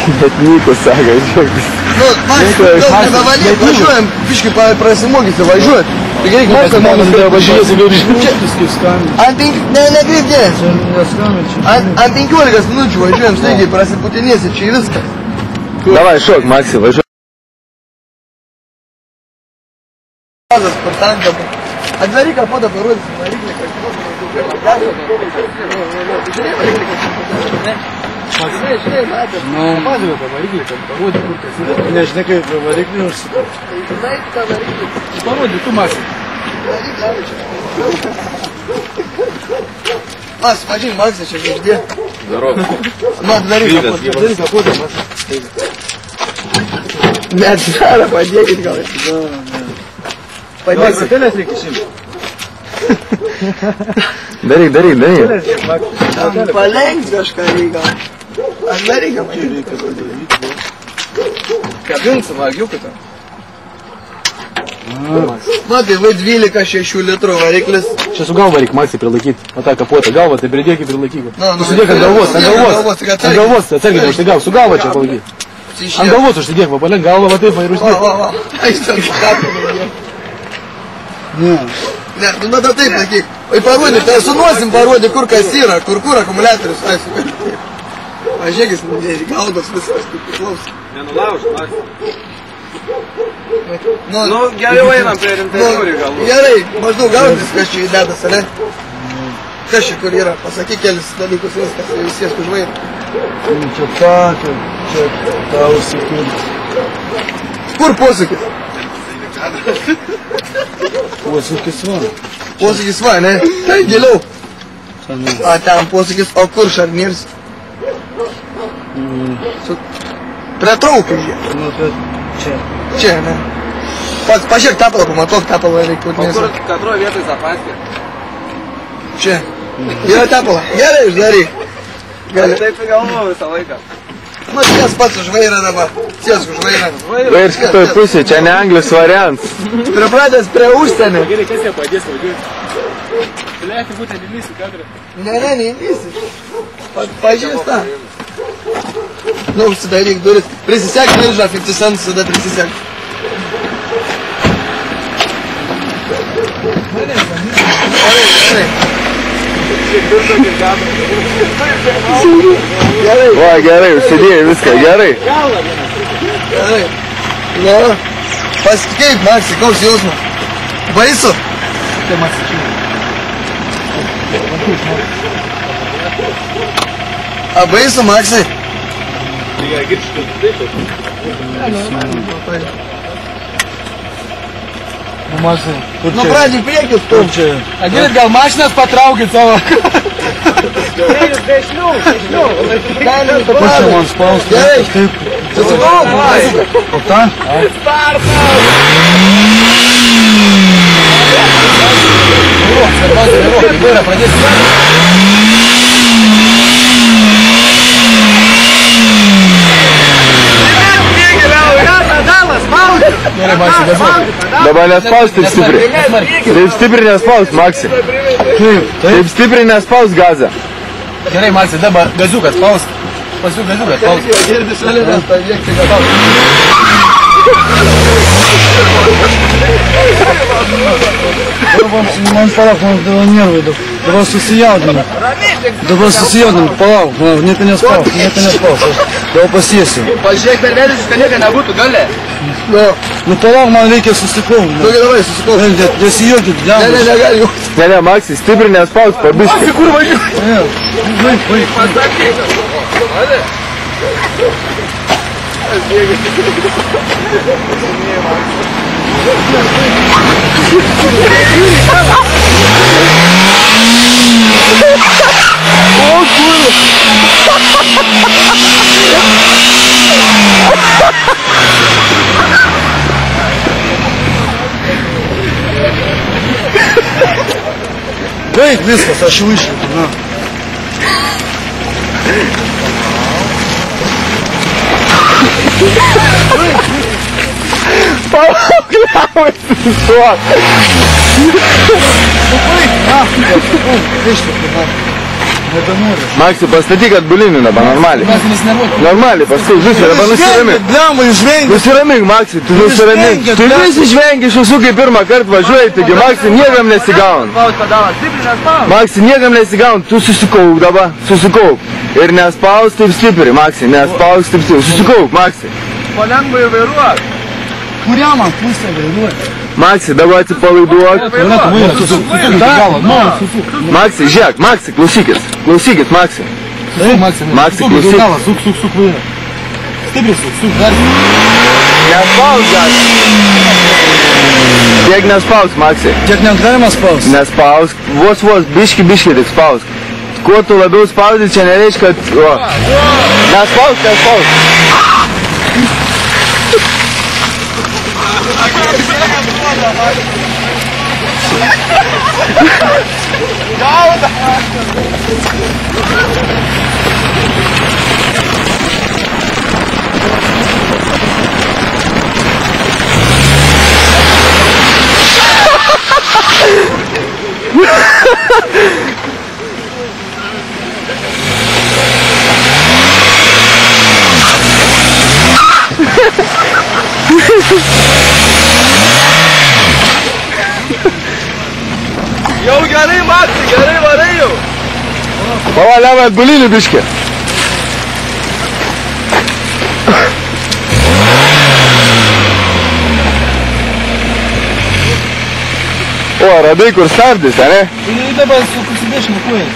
Net Niko sako, žiūrėk. Nu, gal nebevalyk, važiuojam, biškai prasimokysi, važiuot. Tai reikia pasimokysi, tai važiuosi, ant 15 minučių važiuojam, staigiai prasiputinėsi čia į viską. Davai, šok, Maksi, važiuok. Atvaryk kapotą parodysi, variklį kažkokį. Žiūrėjai, matė. Papadavė tą variklį, kad parodė, kur kas yra. Nežinai, kaip variklį užsipirkti. Žinai, tą variklį. Parodė, tu Maksi. Mas, mažin, Maksai, čia žvaigždė. Darok. Nu, atvaryk kapotą, Maksai. Neatsidara, padėkit gal. Padėkit. Patelės reikia šimti. Daryk. Palenks kažką reikia. Atvaryk kapotą. Kabinsim, agiukų ten. Matai, V12 litrų variklis. Čia su galva reikia Maksai prilaikyti. O tą kapotą galvą, tai pridėk ir prilaikyk. Užsidėk ant galvos, atsargiai neužtigauk, su galva čia palaikyk. Ant galvos užsidėk, va, palenk galvą, va taip, va ir užsidėk. Ne, nu tada taip laikyk. O parodyk, tai su nosim parodyk, kur kas yra, kur akumuliatorius. Pažiūrėkis, galvas viskas, kaip priklauso. Nenulauž, Maksai. Nu, geriau einam prie rimtesnių reikalų. Gerai, maždaug gaudys, kas čia įdedas, ne? Kas čia kur yra? Pasakyk kelis dalykus viskas, visiems už vairą. Čia takė, čia tau įsikirti. Kur posūkis? Posūkis va. Posūkis va, ne? Ten giliau. A, ten posūkis, o kur šarnirs? Prie traukų jie. Nu, čia. Čia, ne? Pažiūrėk tapalą, pamatok tapalą reikia. O kur katroj vietoj zapaskė? Čia. Yra tapalą. Gerai, uždaryk. Taip galvoju visą laiką. Nu, ties pats už vairą dabar. Ties už vairą. Vairs kitoj pusė, čia ne Anglijos variantas. Pripratęs prie užsienio. Gerai, kas jie padės važiuoti? Galėti būtent įlysi kadrą. Ne, neįlysi. Pažiūrės tą. Nu, užsidaryk duris. Prisisek, milžą, 50 centų, tada prisisek. Gerai. Va, gerai, užsidėjai viską, gerai. Gerai. Nu, pasikeip, Maksai, koks jausmas? Baisu? Tai Maksai čia. A baisu, Maksai? Nu, Maksai, kur Nu, čia? pradžiai priekis tu. Kur čia? A, gerai, gal mašinas patraukit savo. Dešlių. Kur čia man spausti? Gerai. Taip. Susivauk, Maksai. O ten? Vairą pradėsi. Gerai, Maksai, gazuok. Dabar nespaus taip stipriai. Taip stipriai nespaus, Maksi. Taip stipriai nespaus gazą. Gerai, Maksai, dabar gaziukas spaus. Pasiuk gaziukas spaus. Girdi šalinės, pavėkti gatau. Man palauk, man nervai dabar susijaudinu. Palauk, nieko nespaus. Dabar pasiesiu. Pažiūrėk, per vėlis, kad nieko nebūtų, gali? Nu palauk, man reikia susikaupti. Nu, gerai, susikaupti. Nesijuokit, Ne, dėmės. negali. Ne, Maksi, stipriai nespaus, pabiškai. Kur važiuoji? Baig viskas, aš jau išlipu, na. Palauk, liaujasi sustot. Išlipu, na. Макси, pastatyk atbulinį dabar, normaliai. Normaliai, paskui, žiūrėk, dabar nusiramink. Nusiramink, Maksi, tu nusiramink. Tu vis išvengi šusų, kai pirmą kartą važiuoji, taigi Maksi niekam nesigaun. Maksi, niekam nesigaun, tu susikauk dabar, susikauk. Ir nespaus taip stipriai, Maksi, nespaus taip stipriai, susikauk, Maksi. Palengvai vairuok. Kurią man pusę vairuoti? Maksi, dabar atsipalaiduok. Maksi, žiūrėk, Maksi, klausykit, Maksi. Maksi, klausyk. Suk vairą. Stipriai suk, dar. Nespaus, gali. Tiek nespaus, Maksi. Tiek negalima spaus. Nespaus, vos, biški tik spaus. Kuo tu labiau spaudi, čia nereiškia, kad... Nespaus. Jau gerai, Maksi, gerai varai jau. Pavaliavai atbulinį biškį. O, radai kur stabdys, ne? Tai dabar susidėš nukuojas.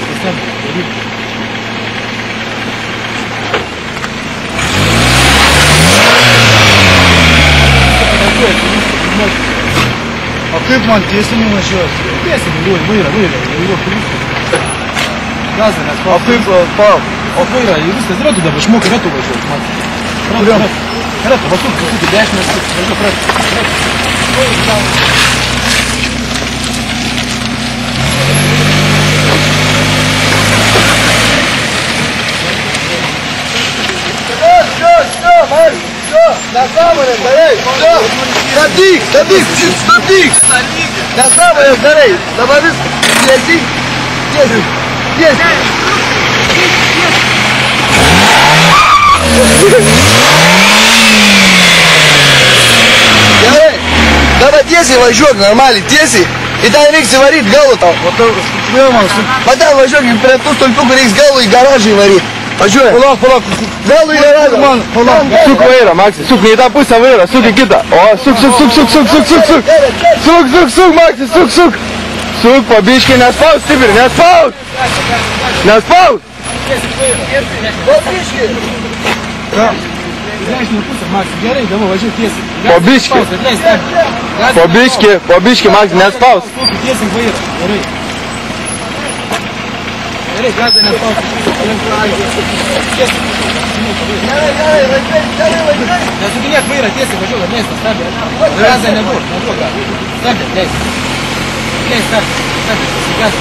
O kaip man tiesiai nuvažiuoti? Tiesiai, vairą. Gazą nespaus. O kaip, palauk. O vairą, viskas, ratu dabar, išmokai ratu važiuoti, man. Ratu, vasuk, dešinės, važiuok ratu. Nesąmonės darai, stabdyk, nesąmonės darai, dabar vis tiesiai. Gerai, dabar tiesiai važiuok, normaliai, tiesiai, į ten reiks įvaryti galų tau. Matai, važiuok prie tų stulpiukų reiks galų į garažą įvaryti. Važiuoja. Palauk. Galų į garažą, man. Suk vairą, Maksi, suk į tą pusę vairą, suk į kitą. O, suk. Suk, Maksi, suk. Suk, pabiškiai, nespaus, stipriai, nespaus. Dešinė pusė, Maksi, gerai, dabar važiuok tiesiai. Pabiški, Maksi, nespaus. Tiesiai vairą, gerai. Gerai, gazą nespaus. Nesukinėk vairą, tiesiai važiuok, leista, stabdė. Gazą neduok gazą. Stabdė, leista. Leista, stabdė, pasigazą.